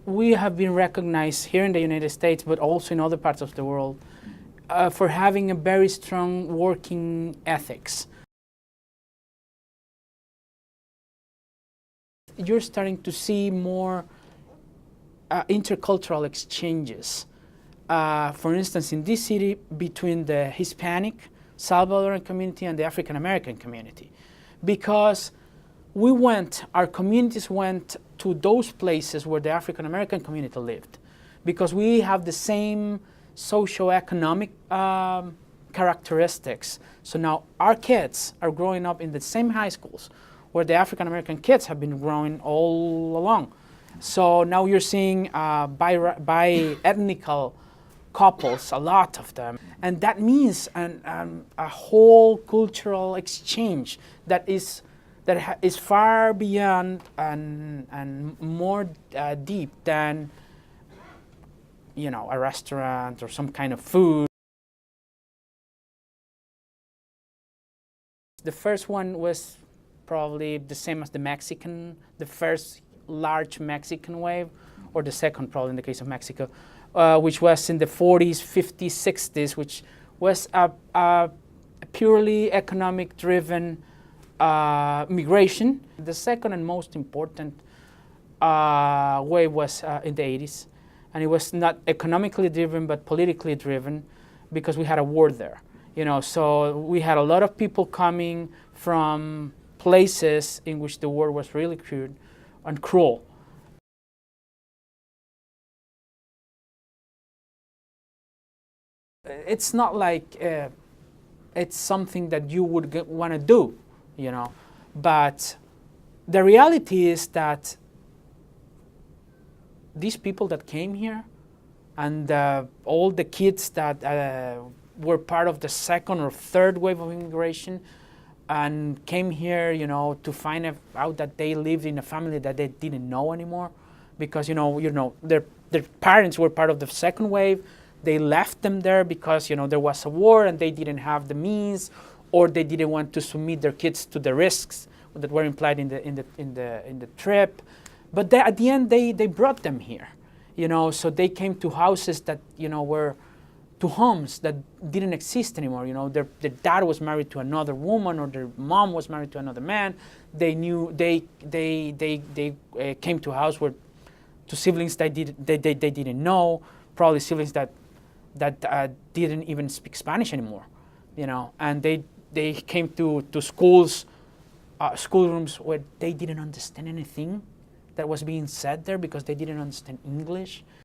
we have been recognized here in the United States, but also in other parts of the world, for having a very strong working ethics. You're starting to see more intercultural exchanges. For instance, in this city, between the Hispanic Salvadoran community and the African American community, because our communities went to those places where the African American community lived, because we have the same socioeconomic characteristics. So now our kids are growing up in the same high schools where the African American kids have been growing all along. So now you're seeing bi-ethnical couples, a lot of them. And that means a whole cultural exchange that is far beyond and more deep than, a restaurant or some kind of food. The first one was probably the same as the first large Mexican wave, or the second probably in the case of Mexico, which was in the 40s, 50s, 60s, which was a purely economic-driven migration. The second and most important wave was in the 80s, and it was not economically driven but politically driven, because we had a war there. So we had a lot of people coming from places in which the war was really crude and cruel. It's not like it's something that you would want to do, but the reality is that these people that came here and all the kids that were part of the second or third wave of immigration and came here, to find out that they lived in a family that they didn't know anymore, because their parents were part of the second wave. They left them there because there was a war and they didn't have the means, or they didn't want to submit their kids to the risks that were implied in the trip. But at the end, they brought them here, So they came to houses that were to homes that didn't exist anymore. Their dad was married to another woman, or their mom was married to another man. They came to a house to siblings they didn't know, probably siblings that didn't even speak Spanish anymore, and they came to schools, schoolrooms where they didn't understand anything that was being said there because they didn't understand English.